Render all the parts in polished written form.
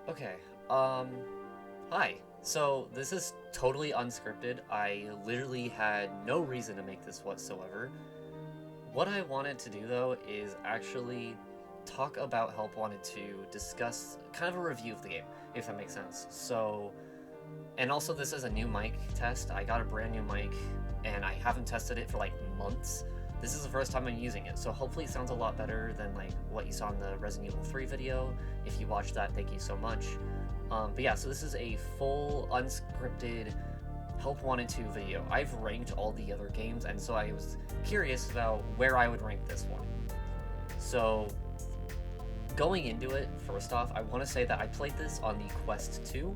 Okay, hi. So, this is totally unscripted. I literally had no reason to make this whatsoever. What I wanted to do, though, is actually talk about Help Wanted to discuss kind of a review of the game, if that makes sense. So, and also this is a new mic test. I got a brand new mic, and I haven't tested it for like months. This is the first time I'm using it, so hopefully it sounds a lot better than like what you saw in the Resident Evil 3 video. If you watched that, thank you so much. But yeah, so this is a full unscripted Help Wanted to video. I've ranked all the other games, and so I was curious about where I would rank this one. So going into it, first off, I want to say that I played this on the Quest 2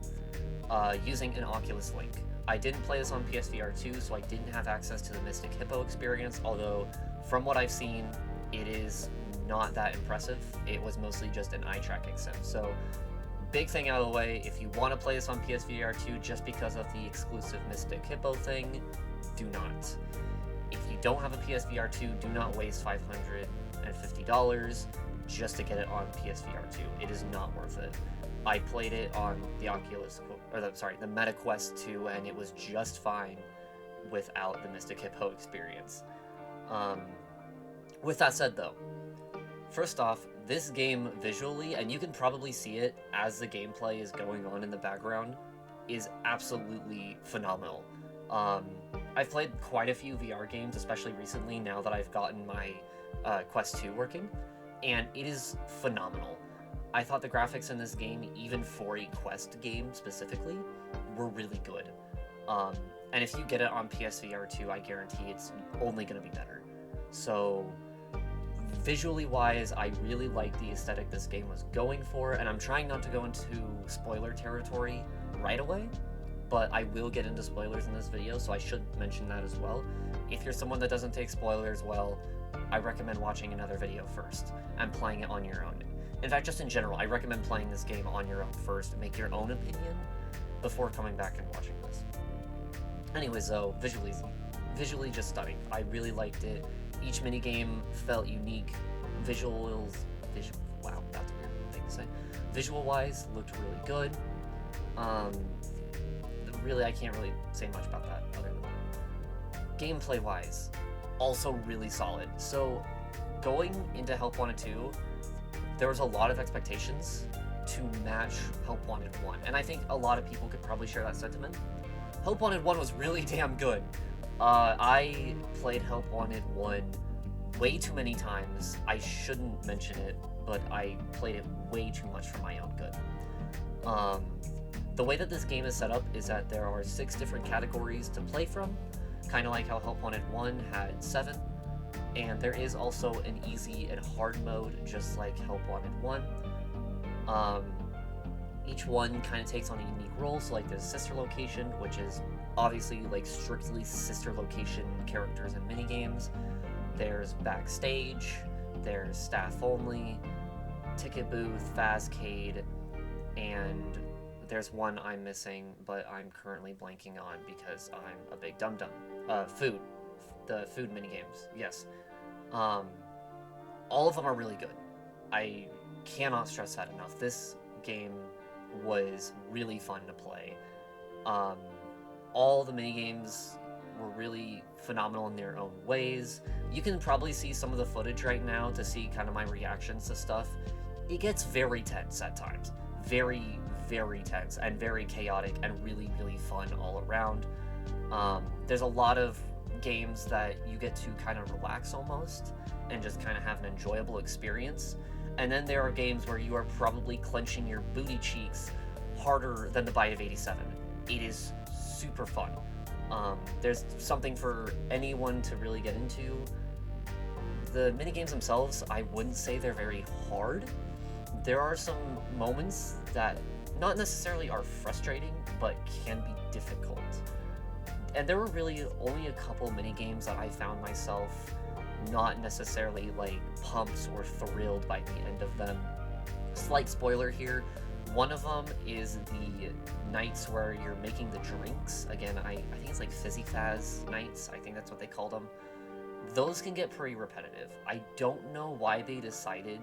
using an Oculus Link. I didn't play this on PSVR 2, so I didn't have access to the Mystic Hippo experience, although from what I've seen, it is not that impressive. It was mostly just an eye tracking sim. So big thing out of the way, if you want to play this on PSVR 2 just because of the exclusive Mystic Hippo thing, do not. If you don't have a PSVR 2, do not waste $550 just to get it on PSVR 2. It is not worth it. I played it on the the Meta Quest 2, and it was just fine without the Mystic Hippo experience. With that said, though, first off, this game visually, and you can probably see it as the gameplay is going on in the background, is absolutely phenomenal. I've played quite a few VR games, especially recently, now that I've gotten my Quest 2 working, and it is phenomenal. I thought the graphics in this game, even for a Quest game specifically, were really good. And if you get it on PSVR 2, I guarantee it's only going to be better. So visually wise, I really like the aesthetic this game was going for, and I'm trying not to go into spoiler territory right away, but I will get into spoilers in this video, so I should mention that as well. If you're someone that doesn't take spoilers well, I recommend watching another video first and playing it on your own. In fact, just in general, I recommend playing this game on your own first, make your own opinion before coming back and watching this. Anyways, though, visually just stunning. I really liked it. Each minigame felt unique. Wow, that's a weird thing to say. Visual-wise, looked really good. Really, I can't really say much about that other than that. Gameplay-wise, also really solid. So, going into Help Wanted 2, there was a lot of expectations to match Help Wanted 1, and I think a lot of people could probably share that sentiment. Help Wanted 1 was really damn good. I played Help Wanted 1 way too many times. I shouldn't mention it, but I played it way too much for my own good. The way that this game is set up is that there are 6 different categories to play from, kind of like how Help Wanted 1 had 7, and there is also an easy and hard mode, just like Help Wanted 1. Each one kind of takes on a unique role, so like there's Sister Location, which is obviously like strictly Sister Location characters and minigames. There's Backstage, there's Staff Only, Ticket Booth, Fazcade, and there's one I'm missing, but I'm currently blanking on because I'm a big dum-dum. Food. The food minigames, yes. All of them are really good. I cannot stress that enough. This game was really fun to play. All the minigames were really phenomenal in their own ways. You can probably see some of the footage right now to see kind of my reactions to stuff. It gets very tense at times. Very, very tense and very chaotic and really, really fun all around. There's a lot of games that you get to kind of relax almost and just kind of have an enjoyable experience. And then there are games where you are probably clenching your booty cheeks harder than the Bite of 87. It is super fun. There's something for anyone to really get into. The minigames themselves, I wouldn't say they're very hard. There are some moments that not necessarily are frustrating, but can be difficult. And there were really only a couple minigames that I found myself not necessarily like pumped or thrilled by the end of them. Slight spoiler here, one of them is the nights where you're making the drinks. Again, I think it's like Fizzy Faz nights, I think that's what they called them. Those can get pretty repetitive. I don't know why they decided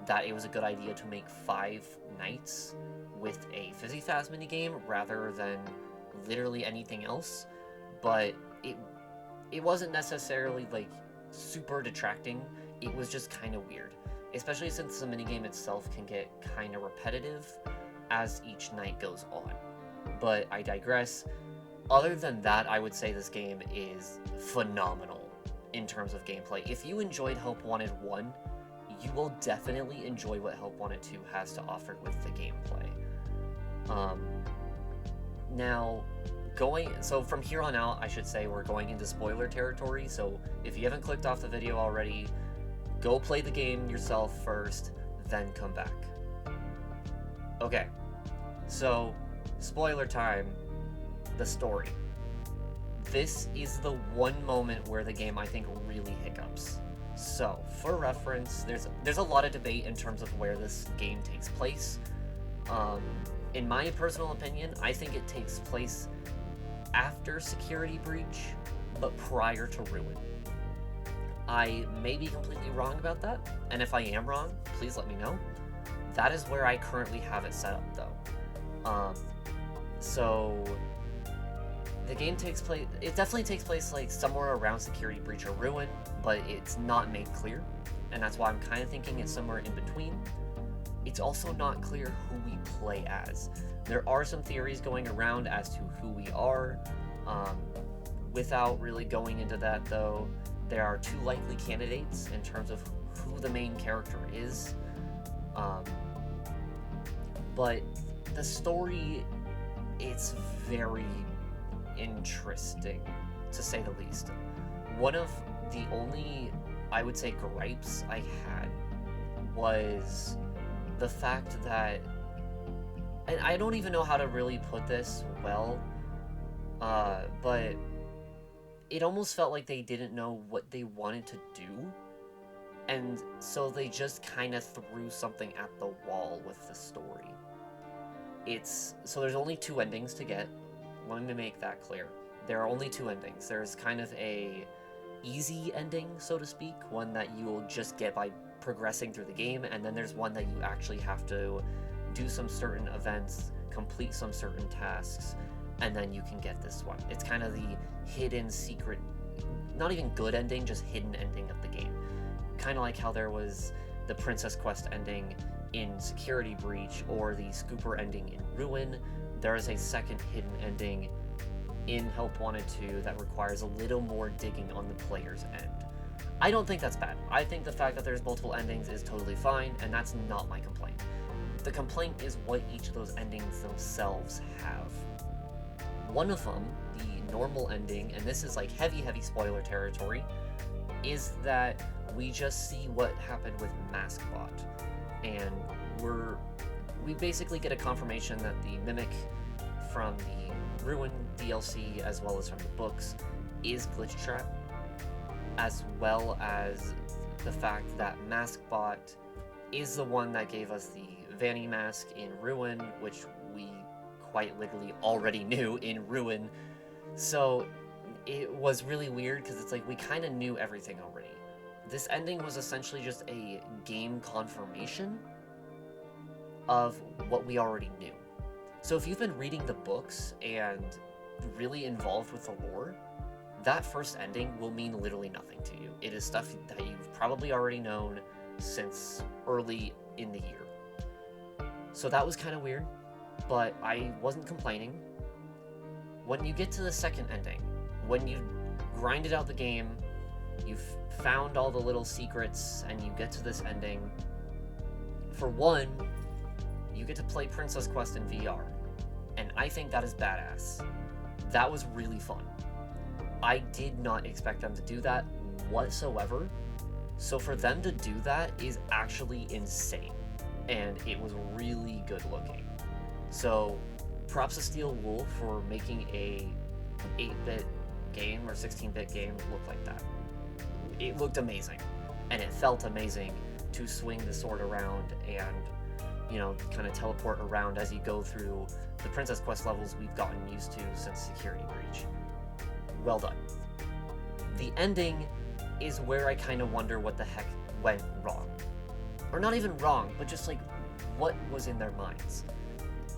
that it was a good idea to make 5 nights with a Fizzy Faz minigame rather than literally anything else, but it wasn't necessarily like super detracting. It was just kind of weird, especially since the minigame itself can get kind of repetitive as each night goes on. But I digress. Other than that, I would say this game is phenomenal in terms of gameplay. If you enjoyed Help Wanted 1, you will definitely enjoy what Help Wanted 2 has to offer with the gameplay. Now, so from here on out, I should say we're going into spoiler territory, so if you haven't clicked off the video already, go play the game yourself first, then come back. Okay, so spoiler time, the story. This is the one moment where the game, I think, really hiccups. So, for reference, there's a lot of debate in terms of where this game takes place. In my personal opinion, I think it takes place after Security Breach, but prior to Ruin. I may be completely wrong about that, and if I am wrong, please let me know. That is where I currently have it set up, though. So the game takes place, it definitely takes place like somewhere around Security Breach or Ruin, but it's not made clear, and that's why I'm kind of thinking it's somewhere in between. It's also not clear who we play as. There are some theories going around as to who we are. Without really going into that, though, there are two likely candidates in terms of who the main character is. But the story, it's very interesting, to say the least. One of the only, I would say, gripes I had was the fact that, and I don't even know how to really put this well, but it almost felt like they didn't know what they wanted to do, and so they just kind of threw something at the wall with the story. So there's only two endings to get. Let me make that clear. There are only two endings. There's kind of a easy ending, so to speak, one that you'll just get by progressing through the game, and then there's one that you actually have to do some certain events, complete some certain tasks, and then you can get this one. It's kind of the hidden secret, not even good ending, just hidden ending of the game. Kind of like how there was the Princess Quest ending in Security Breach or the Scooper ending in Ruin. There is a second hidden ending in Help Wanted 2 that requires a little more digging on the player's end. I don't think that's bad. I think the fact that there's multiple endings is totally fine, and that's not my complaint. The complaint is what each of those endings themselves have. One of them, the normal ending, and this is like heavy spoiler territory, is that we just see what happened with Maskbot, and we basically get a confirmation that the Mimic from the Ruin DLC, as well as from the books, is Glitch Trap, as well as the fact that Maskbot is the one that gave us the Vanny mask in Ruin, which we quite literally already knew in Ruin. So it was really weird because it's like we kind of knew everything already. This ending was essentially just a game confirmation of what we already knew. So if you've been reading the books and really involved with the lore, that first ending will mean literally nothing to you. It is stuff that you've probably already known since early in the year. So that was kind of weird, but I wasn't complaining. When you get to the second ending, when you grinded out the game, you've found all the little secrets, and you get to this ending, for one, you get to play Princess Quest in VR, and I think that is badass. That was really fun. I did not expect them to do that whatsoever, so for them to do that is actually insane, and it was really good looking. So props to Steel Wool for making a 8-bit game or 16-bit game look like that. It looked amazing, and it felt amazing to swing the sword around and, you know, kind of teleport around as you go through the Princess Quest levels we've gotten used to since Security Breach. Well done. The ending is where I kind of wonder what the heck went wrong. Or not even wrong, but just like, what was in their minds?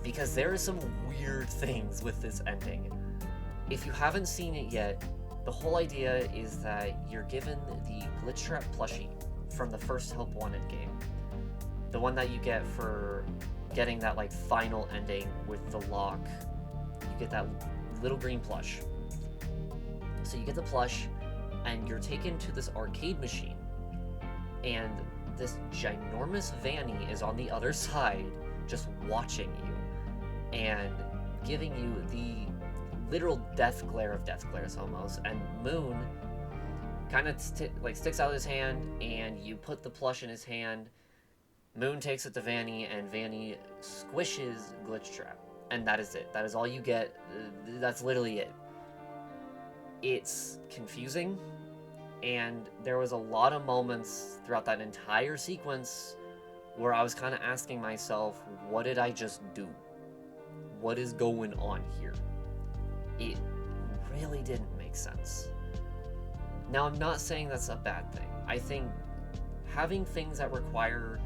because there are some weird things with this ending. If you haven't seen it yet, the whole idea is that you're given the Glitch Trap plushie from the first Help Wanted game. The one that you get for getting that like final ending with the lock. You get that little green plush. So you get the plush, and you're taken to this arcade machine, and this ginormous Vanny is on the other side just watching you and giving you the literal death glare of death glares almost. And Moon kind of sticks out his hand, and you put the plush in his hand. Moon takes it to Vanny, and Vanny squishes Glitch Trap, and that is it. That is all you get. That's literally it. It's confusing, and there was a lot of moments throughout that entire sequence where I was kind of asking myself, what did I just do? What is going on here? It really didn't make sense. Now, I'm not saying that's a bad thing. I think having things that require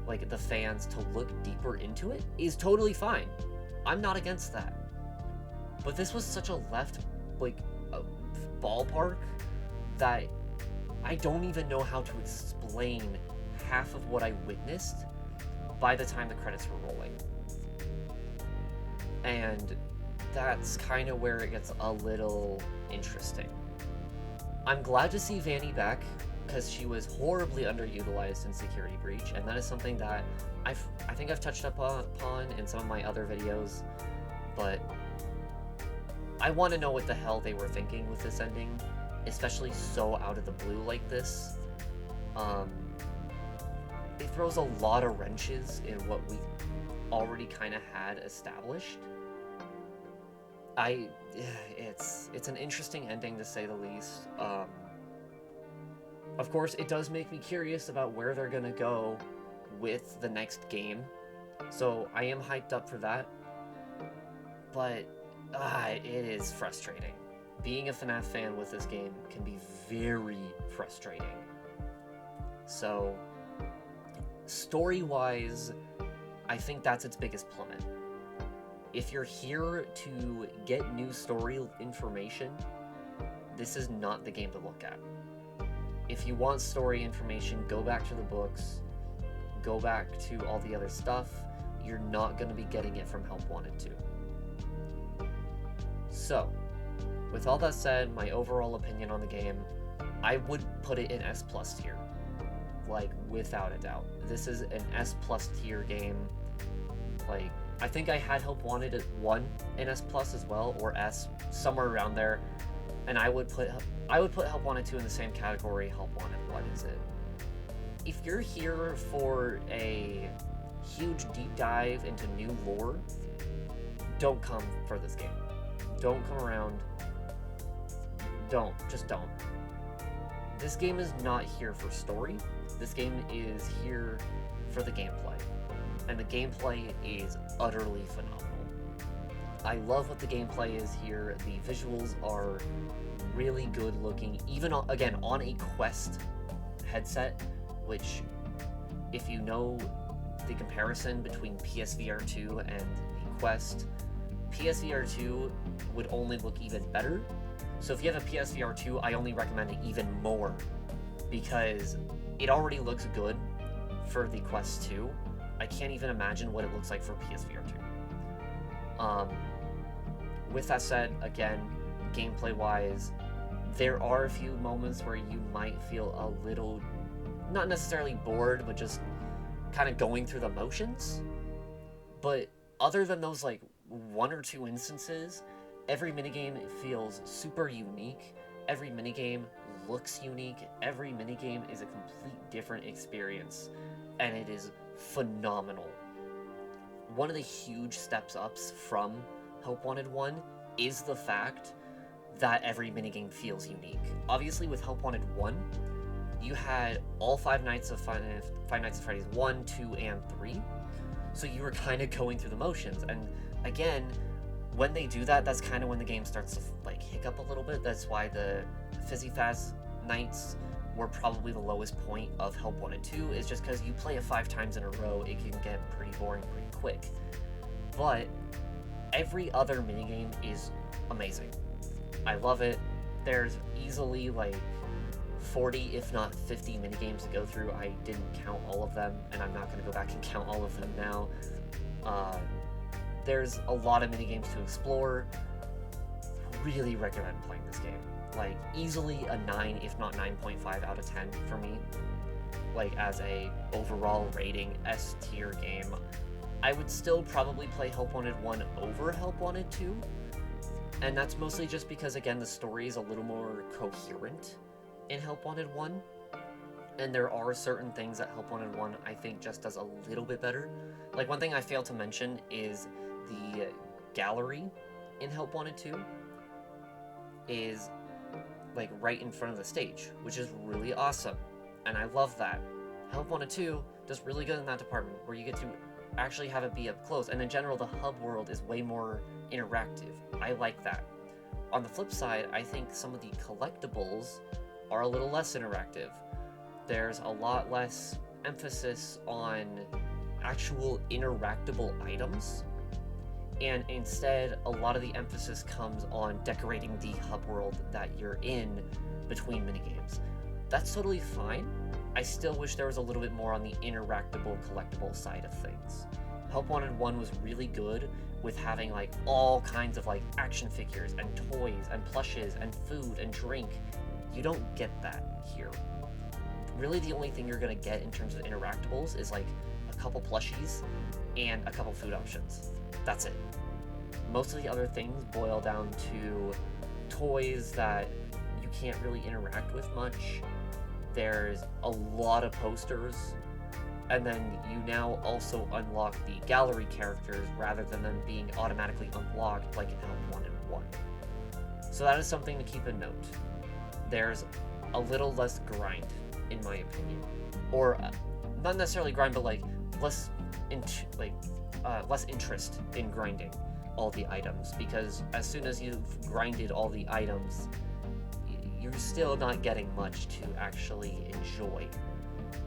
like the fans to look deeper into it is totally fine. I'm not against that. But this was such a left ballpark that I don't even know how to explain half of what I witnessed by the time the credits were rolling. And that's kind of where it gets a little interesting. I'm glad to see Vanny back, because she was horribly underutilized in Security Breach, and that is something that I think I've touched upon in some of my other videos, but I want to know what the hell they were thinking with this ending, especially so out of the blue like this. It throws a lot of wrenches in what we already kind of had established. It's an interesting ending, to say the least. Of course, it does make me curious about where they're gonna go with the next game, so I am hyped up for that. But it is frustrating. Being a FNAF fan with this game can be very frustrating. So, story-wise, I think that's its biggest plummet. If you're here to get new story information, this is not the game to look at. If you want story information, go back to the books, go back to all the other stuff. You're not going to be getting it from Help Wanted 2. So, with all that said, my overall opinion on the game, I would put it in S+ tier. Like, without a doubt. This is an S+ tier game. Like, I think I had Help Wanted at 1 in S+ as well, or S, somewhere around there. And I would put Help Wanted 2 in the same category Help Wanted 1 is it. If you're here for a huge deep dive into new lore, don't come for this game. Don't come around. Just don't. This game is not here for story. This game is here for the gameplay. And the gameplay is utterly phenomenal. I love what the gameplay is here. The visuals are really good looking, even again on a Quest headset, which, if you know the comparison between PSVR 2 and the Quest, PSVR 2 would only look even better. So if you have a PSVR 2, I only recommend it even more, because it already looks good for the Quest 2. I can't even imagine what it looks like for PSVR 2. With that said, again, gameplay-wise, there are a few moments where you might feel a little, not necessarily bored, but just kind of going through the motions. But other than those, like, 1 or 2 instances, every minigame feels super unique. Every minigame looks unique. Every minigame is a complete different experience, and it is phenomenal. One of the huge steps ups from Help Wanted 1 is the fact that every minigame feels unique. Obviously, with Help Wanted 1, you had all Five Nights at Freddy's 1, 2, and 3, so you were kind of going through the motions. And again, when they do that, that's kind of when the game starts to like hiccup a little bit. That's why the Fizzy Faz nights were probably the lowest point of Help Wanted 2, is just because you play it 5 times in a row, it can get pretty boring pretty quick. but every other minigame is amazing. I love it. There's easily like 40, if not 50 minigames to go through. I didn't count all of them, and I'm not going to go back and count all of them now. There's a lot of minigames to explore. Really recommend playing this game. Like, easily a 9, if not 9.5 out of 10 for me. Like, as a overall rating S tier game. I would still probably play Help Wanted 1 over Help Wanted 2. And that's mostly just because, again, the story is a little more coherent in Help Wanted 1. And there are certain things that Help Wanted 1 I think just does a little bit better. Like, one thing I failed to mention is the gallery in Help Wanted 2 is like right in front of the stage, which is really awesome. And I love that. Help Wanted 2 does really good in that department, where you get to actually have it be up close. And in general, the hub world is way more interactive. I like that. On the flip side, I think some of the collectibles are a little less interactive. There's a lot less emphasis on actual interactable items, and instead a lot of the emphasis comes on decorating the hub world that you're in between minigames. That's totally fine. I still wish there was a little bit more on the interactable collectible side of things. Help Wanted 1 was really good with having like all kinds of like action figures and toys and plushes and food and drink. You don't get that here. Really the only thing you're gonna get in terms of interactables is like a couple plushies and a couple food options. That's it. Most of the other things boil down to toys that you can't really interact with much. There's a lot of posters, and then you now also unlock the gallery characters rather than them being automatically unlocked like in Help Wanted 1. So that is something to keep in note. There's a little less grind, in my opinion, or not necessarily grind, but like less interest in grinding all the items, because as soon as you've grinded all the items, you're still not getting much to actually enjoy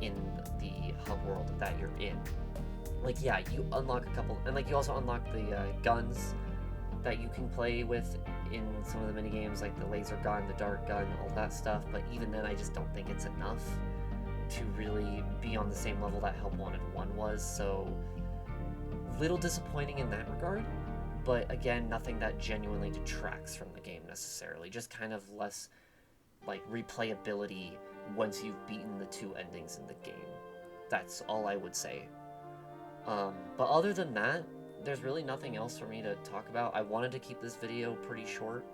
in the hub world that you're in. Like, yeah, you unlock a couple, and like you also unlock the guns that you can play with in some of the mini games, like the laser gun, the dart gun, all that stuff. But even then, I just don't think it's enough to really be on the same level that Help Wanted 1 was. So, little disappointing in that regard. But again, nothing that genuinely detracts from the game necessarily. Just kind of less like replayability once you've beaten the 2 endings in the game. That's all I would say. But other than that, there's really nothing else for me to talk about. I wanted to keep this video pretty short,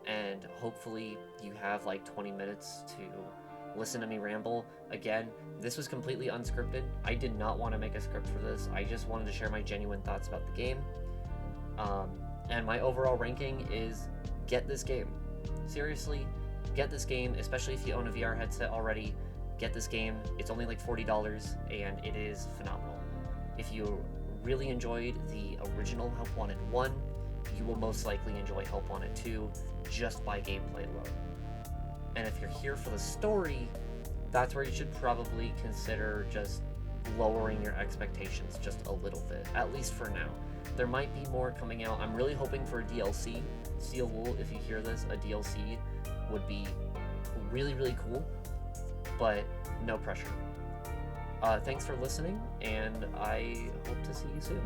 and hopefully you have like 20 minutes to listen to me ramble. Again, this was completely unscripted. I did not want to make a script for this. I just wanted to share my genuine thoughts about the game. And my overall ranking is get this game. Seriously, get this game, especially if you own a VR headset already. Get this game. It's only like $40, and it is phenomenal. If you really enjoyed the original Help Wanted 1, you will most likely enjoy Help Wanted 2 just by gameplay alone. And if you're here for the story, that's where you should probably consider just lowering your expectations just a little bit, at least for now. There might be more coming out. I'm really hoping for a DLC. Steel Wool, if you hear this, a DLC would be really, really cool, but no pressure. Thanks for listening, and I hope to see you soon.